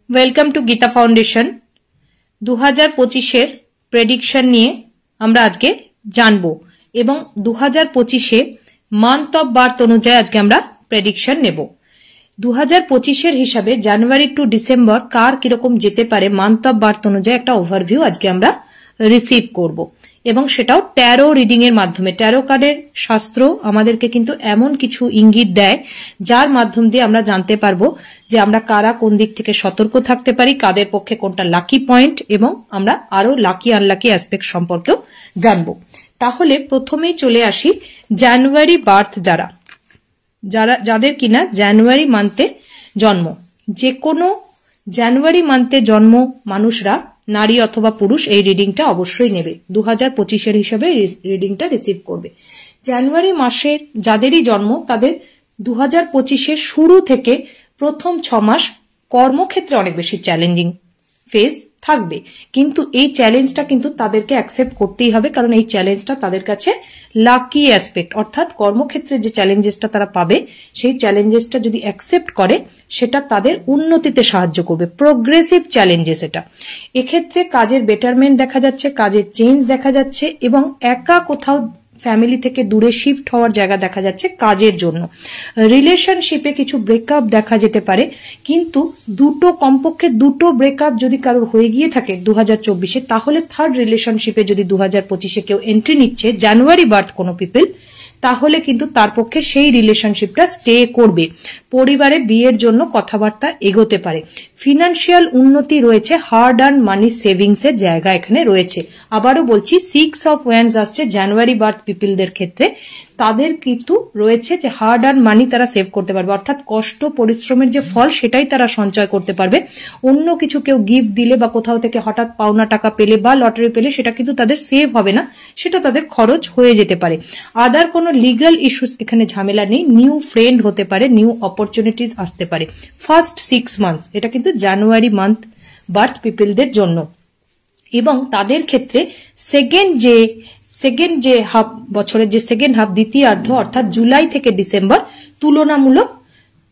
Welcome to Gita foundation. 2025-এর prediction নিয়ে আমরা আজকে জানবো এবং 2025-এ মান্থ অফ বার্থ অনুযায়ী আজকে আমরা প্রেডিকশন নেব। 2025-এর হিসাবে জানুয়ারি টু ডিসেম্বর কার কিরকম যেতে পারে মান্থ অফ বার্থ অনুযায়ী একটা ওভারভিউ আজকে আমরা রিসিভ করব এবং সেটাও ট্যারো রিডিং এর মাধ্যমে। ট্যারো কার্ডের শাস্ত্র আমাদেরকে কিন্তু এমন কিছু ইঙ্গিত দেয় যার মাধ্যম দিয়ে আমরা জানতে পারবো যে আমরা কারা কোন দিক থেকে সতর্ক থাকতে পারি, কাদের পক্ষে কোনটা লাকি পয়েন্ট, এবং আমরা আরো লাকি আনলাকি অ্যাসপেক্ট সম্পর্কেও জানবো। তাহলে প্রথমেই চলে আসি জানুয়ারি বার্থ যাদের কিনা জানুয়ারি মান্থে জন্ম। যে কোনো জানুয়ারি মান্থে জন্ম মানুষরা, নারী অথবা পুরুষ, এই রিডিংটা অবশ্যই নেবে। 2025-এর হিসাবে রিডিংটা রিসিভ করবে। জানুয়ারি মাসের যাদেরই জন্ম তাদের 2025-এর শুরু থেকে প্রথম 6 মাস কর্মক্ষেত্রে অনেক বেশি চ্যালেঞ্জিং ফেজ থাকবে, কিন্তু এই চ্যালেঞ্জটা কিন্তু তাদেরকে অ্যাকসেপ্ট করতেই হবে, কারণ এই চ্যালেঞ্জটা তাদের কাছে লাকি অ্যাসপেক্ট। অর্থাৎ কর্মক্ষেত্রে যে চ্যালেঞ্জেসটা তারা পাবে সেই চ্যালেঞ্জেসটা যদি অ্যাকসেপ্ট করে সেটা তাদের উন্নতিতে সাহায্য করবে। প্রোগ্রেসিভ চ্যালেঞ্জেস এটা। এক্ষেত্রে কাজের বেটারমেন্ট দেখা যাচ্ছে, কাজের চেঞ্জ দেখা যাচ্ছে এবং একা কোথাও ফ্যামিলি থেকে দূরে শিফট হওয়ার জায়গা দেখা যাচ্ছে কাজের জন্য। রিলেশনশিপে কিছু ব্রেকআপ দেখা যেতে পারে, কিন্তু কমপক্ষে দুটো ব্রেকআপ যদি কারোর হয়ে গিয়ে থাকে 2024-এ, তাহলে থার্ড রিলেশনশিপে যদি 2025-এ কেউ এন্ট্রি নিচ্ছে জানুয়ারি বার্থ কোনো পিপল, তাহলে কিন্তু তার পক্ষে সেই রিলেশনশিপটা স্টে করবে। পরিবারে বিয়ের জন্য কথাবার্তা এগোতে পারে। ফিনান্সিয়াল উন্নতি রয়েছে, হার্ড আর্ন মানি সেভিংস এর জায়গা এখানে রয়েছে। আবারও বলছি, 6 অফ ওয়ান্ডস আসছে জানুয়ারি বার্থ পিপলদের ক্ষেত্রে। তাদের কিন্তু রয়েছে যে হার্ড আর্ন মানি তারা সেভ করতে পারবে, অর্থাৎ কষ্ট পরিশ্রমের যে ফল সেটাই তারা সঞ্চয় করতে পারবে। অন্য কিছু কেউ গিফট দিলে বা কোথাও থেকে হঠাৎ পাওনা টাকা পেলে বা লটারি পেলে সেটা কিন্তু তাদের সেভ হবে না, সেটা তাদের খরচ হয়ে যেতে পারে। আদার কোনো লিগ্যাল ইস্যুস এখানে ঝামেলা নেই। নিউ ফ্রেন্ড হতে পারে, নিউ অপরচুনিটিস আসতে পারে। ফার্স্ট 6 মান্থস এটা কিন্তু জানুয়ারি মান্থ বার্থ পিপলদের জন্য। এবং তাদের ক্ষেত্রে সেকেন্ড যে হাফ, বছরের যে সেকেন্ড হাফ, দ্বিতীয়ার্ধ অর্থাৎ জুলাই থেকে ডিসেম্বর তুলনামূলক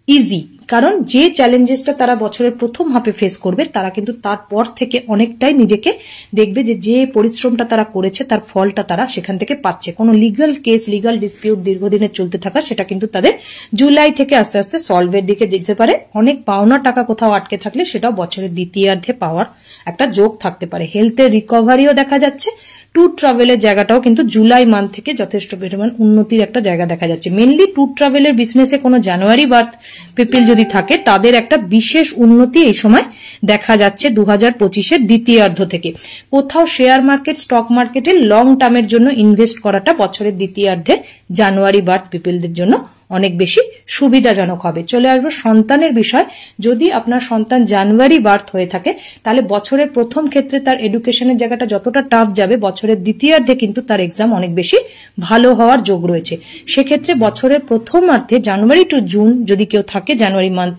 ইজি, কারণ যে চ্যালেঞ্জেসটা তারা বছরের প্রথম হাফে ফেস করবে তারা কিন্তু তারপর থেকে অনেকটাই নিজেকে দেখবে যে পরিশ্রমটা তারা করেছে তার ফলটা তারা সেখান থেকে পাচ্ছে। কোনো লিগ্যাল কেস, লিগ্যাল ডিসপিউট দীর্ঘদিনের চলতে থাকা সেটা কিন্তু তাদের জুলাই থেকে আস্তে আস্তে সলভের দিকে যেতে পারে। অনেক পাওনা টাকা কোথাও আটকে থাকলে সেটাও বছরের দ্বিতীয়ার্ধে পাওয়ার একটা যোগ থাকতে পারে। হেলথের রিকভারিও দেখা যাচ্ছে। ট্যুর ট্রাভেলের জায়গাটাও কিন্তু জুলাই মান্থ থেকে যথেষ্ট পরিমাণ উন্নতির একটা জায়গা দেখা যাচ্ছে। মেনলি ট্যুর ট্রাভেলের বিজনেসে কোনো জানুয়ারি বার্থ পিপল যদি থাকে তাদের একটা বিশেষ উন্নতি এই সময় দেখা যাচ্ছে 2025-এর দ্বিতীয়ার্ধ থেকে। কোথাও শেয়ার মার্কেট, স্টক মার্কেটে লং টার্মের জন্য ইনভেস্ট করাটা বছরের দ্বিতীয়ার্ধে জানুয়ারি বার্থ পিপলদের জন্য অনেক বেশি সুবিধাজনক হবে। চলে আসবো সন্তানের বিষয়। যদি আপনার সন্তান জানুয়ারি বার্থ হয়ে থাকে তাহলে বছরের প্রথম ক্ষেত্রে তার এডুকেশনের জায়গাটা যতটা টাফ যাবে, বছরের দ্বিতীয়ার্ধে কিন্তু তার এক্সাম অনেক বেশি ভালো হওয়ার যোগ রয়েছে। সেক্ষেত্রে বছরের প্রথমার্ধে জানুয়ারি টু জুন যদি কেউ থাকে জানুয়ারি মান্থ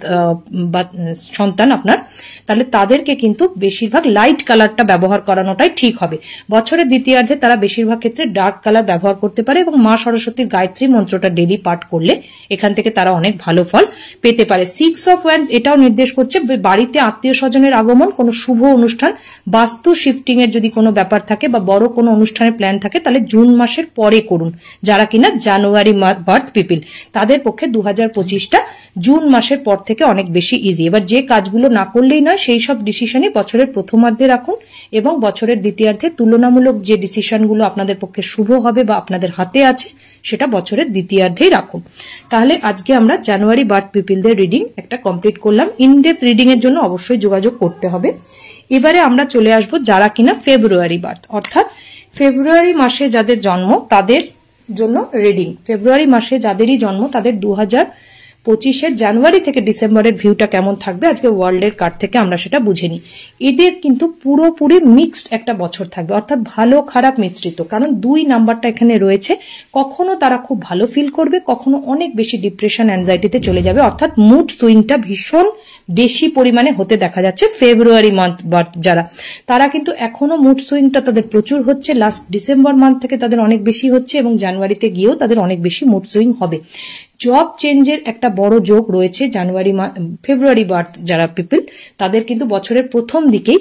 সন্তান আপনার, তাহলে তাদেরকে কিন্তু বেশিরভাগ লাইট কালারটা ব্যবহার করানোটাই ঠিক হবে। বছরের দ্বিতীয়ার্ধে তারা বেশিরভাগ ক্ষেত্রে ডার্ক কালার ব্যবহার করতে পারে এবং মা সরস্বতীর গায়ত্রী মন্ত্রটা ডেলি পাঠ করলে এখান থেকে তারা অনেক ভালো ফল পেতে পারে। 6 অফ ওয়ান্ডস এটাও নির্দেশ করছে বাড়িতে আত্মীয় স্বজনের আগমন, কোনো শুভ অনুষ্ঠান, বাস্তু শিফটিং এর যদি কোনো ব্যাপার থাকে বা বড় কোনো অনুষ্ঠানের প্ল্যান থাকে তাহলে জুন মাসের পরে করুন। যারা কিনা জানুয়ারি বার্থ পিপল তাদের পক্ষে 2025টা জুন মাসের পর থেকে অনেক বেশি ইজি। এবার যে কাজগুলো না করলেই নয় সেই সব ডিসিশনই বছরের প্রথমার্ধে রাখুন এবং বছরের দ্বিতীয়ার্ধে তুলনামূলক যে ডিসিশনগুলো আপনাদের পক্ষে শুভ হবে বা আপনাদের হাতে আছে সেটা বছরের দ্বিতীয়ার্ধেই রাখুন। তাহলে আজকে আমরা জানুয়ারি বার্থ পিপলদের রিডিং একটা কমপ্লিট করলাম। ইনডেপথ রিডিং এর জন্য অবশ্যই যোগাযোগ করতে হবে। এবারে আমরা চলে আসব যারা কিনা ফেব্রুয়ারি বার্থ, অর্থাৎ ফেব্রুয়ারি মাসে যাদের জন্ম তাদের জন্য রিডিং। ফেব্রুয়ারি মাসে যাদেরই জন্ম তাদের 2025-এর জানুয়ারি থেকে ডিসেম্বরের ভিউটা কেমন থাকবে আজকে ওয়ার্ল্ডের কার্ড থেকে আমরা সেটা বুঝে নিই। এদের কিন্তু পুরোপুরি মিক্সড একটা বছর থাকবে, অর্থাৎ ভালো খারাপ মিশ্রিত, কারণ 2 নাম্বারটা এখানে রয়েছে। কখনো তারা খুব ভালো ফিল করবে, কখনো অনেক বেশি ডিপ্রেশন, অ্যাংজাইটিতে চলে যাবে, অর্থাৎ মুড সুইংটা ভীষণ বেশি পরিমাণে হতে দেখা যাচ্ছে। ফেব্রুয়ারি মান্থ বার্থ যারা, তারা কিন্তু এখনো মুড সুইংটা তাদের প্রচুর হচ্ছে। লাস্ট ডিসেম্বর মান্থ থেকে তাদের অনেক বেশি হচ্ছে এবং জানুয়ারিতে গিয়েও তাদের অনেক বেশি মুড সুইং হবে। জব চেঞ্জের একটা বড় যোগ রয়েছে ফেব্রুয়ারি বার্থ যারা পিপল, তাদের কিন্তু বছরের প্রথম দিকেই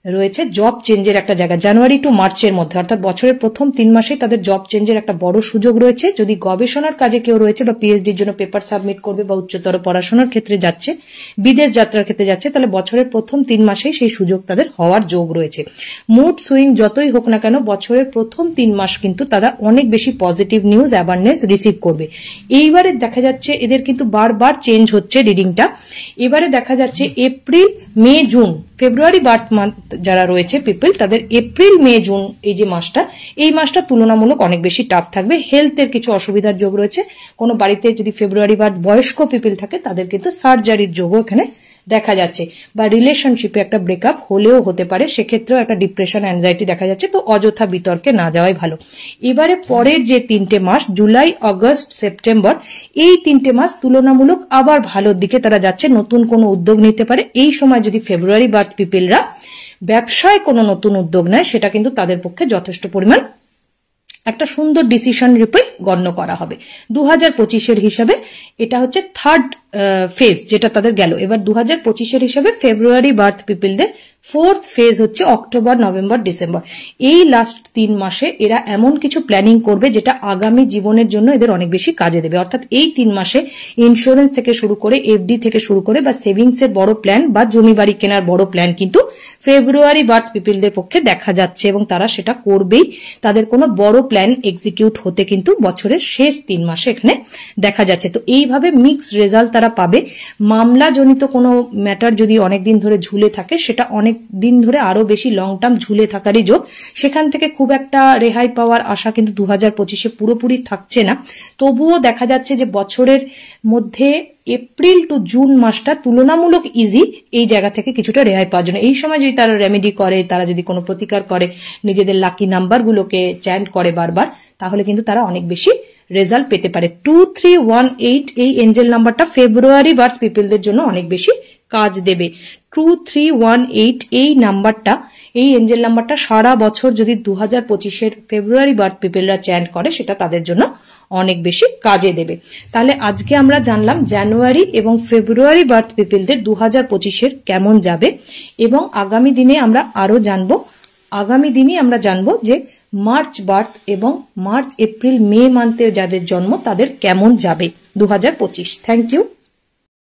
রয়েছে জব চেঞ্জের একটা জায়গা। জানুয়ারি টু মার্চের মধ্যে, অর্থাৎ বছরের প্রথম 3 মাসে তাদের জব চেঞ্জের একটা বড় সুযোগ রয়েছে। যদি গবেষণার কাজে কেউ রয়েছে বা পিএইচডির জন্য পেপার সাবমিট করবে বা উচ্চতর পড়াশোনার ক্ষেত্রে যাচ্ছে, বিদেশ যাত্রার ক্ষেত্রে যাচ্ছে, তাহলে বছরের প্রথম 3 মাসেই সেই সুযোগ তাদের হওয়ার যোগ রয়েছে। মুড সুইং যতই হোক না কেন, বছরের প্রথম 3 মাস কিন্তু তারা অনেক বেশি পজিটিভ নিউজ অ্যাওয়ারনেস রিসিভ করবে। এইবারে দেখা যাচ্ছে এদের কিন্তু বারবার চেঞ্জ হচ্ছে রিডিংটা। এবারে দেখা যাচ্ছে এপ্রিল, মে, জুন, ফেব্রুয়ারি বার্থ মান্থ যারা রয়েছে পিপল, তাদের এপ্রিল, মে, জুন এই যে মাসটা, এই মাসটা তুলনামূলক অনেক বেশি টাফ থাকবে। হেলথের কিছু অসুবিধার যোগ রয়েছে। কোনো বাড়িতে যদি ফেব্রুয়ারি বার্থ বয়স্ক পিপল থাকে, তাদের কিন্তু সার্জারির যোগও এখানে দেখা যাচ্ছে, বা রিলেশনশিপে একটা ব্রেকআপ হলেও হতে পারে, সেক্ষেত্রেও একটা ডিপ্রেশন, অ্যাংজাইটি দেখা যাচ্ছে। তো অযথা বিতর্কে না যাওয়াই ভালো। এবারে পরের যে 3টে মাস, জুলাই, আগস্ট, সেপ্টেম্বর, এই 3টে মাস তুলনামূলক আবার ভালোর দিকে তারা যাচ্ছে। নতুন কোনো উদ্যোগ নিতে পারে। এই সময় যদি ফেব্রুয়ারি বার্থ পিপলরা ব্যবসায় কোনো নতুন উদ্যোগ নেয়, সেটা কিন্তু তাদের পক্ষে যথেষ্ট পরিমাণ একটা সুন্দর ডিসিশন রূপে গণ্য করা হবে। 2025-এর হিসাবে এটা হচ্ছে থার্ড ফেজ যেটা তাদের গেল। এবার 2025-এর হিসাবে ফেব্রুয়ারি বার্থ পিপলদের ফোর্থ ফেজ হচ্ছে অক্টোবর, নভেম্বর, ডিসেম্বর। এই লাস্ট 3 মাসে এরা এমন কিছু প্ল্যানিং করবে যেটা আগামী জীবনের জন্য এদের অনেক বেশি কাজে দেবে। অর্থাৎ এই 3 মাসে ইন্স্যুরেন্স থেকে শুরু করে, এফডি থেকে শুরু করে, বা সেভিংস এর বড় প্ল্যান বা জমি বাড়ি কেনার বড় প্ল্যান কিন্তু ফেব্রুয়ারি বার্থ পিপলদের পক্ষে দেখা যাচ্ছে, এবং তারা সেটা করবেই। তাদের কোনো বড় প্ল্যান এক্সিকিউট হতে কিন্তু বছরের শেষ 3 মাসে এখানে দেখা যাচ্ছে। তো এইভাবে মিক্সড রেজাল্ট তারা পাবে। মামলা জনিত কোনো ম্যাটার যদি অনেকদিন ধরে ঝুলে থাকে, সেটা অনেক দিন ধরে আরো বেশি লং টার্ম ঝুলে থাকারই যোগ। সেখান থেকে খুব একটা রেহাই পাওয়ার আশা কিন্তু 2025-এ পুরোপুরি থাকছে না। তবুও দেখা যাচ্ছে যে বছরের মধ্যে এপ্রিল টু জুন মাসটা তুলনামূলক ইজি এই জায়গা থেকে কিছুটা রেহাই পাওয়ার জন্য। এই সময় যদি তারা রেমেডি করে, তারা যদি কোনো প্রতিকার করে, নিজেদের লাকি নাম্বারগুলোকে চ্যান্ট করে বারবার, তাহলে কিন্তু তারা অনেক বেশি রেজাল্ট পেতে পারে। 2318 এই এঞ্জেল নাম্বারটা ফেব্রুয়ারি বার্থ পিপলদের জন্য অনেক বেশি কাজ দেবে। 2318 এই নাম্বারটা, এই এঞ্জেল নাম্বারটা সারা বছর যদি 2025-এর ফেব্রুয়ারি বার্থ পিপলরা চ্যান্ট করে, সেটা তাদের জন্য অনেক বেশি কাজে দেবে। তাহলে আজকে আমরা জানলাম জানুয়ারি এবং ফেব্রুয়ারি বার্থ পিপলদের 2025-এর কেমন যাবে, এবং আগামী দিনে আমরা আরো জানবো। আগামী দিনে আমরা জানবো যে মার্চ বার্থ এবং মার্চ, এপ্রিল, মে মান্থে যাদের জন্ম তাদের কেমন যাবে 2025। Thank you.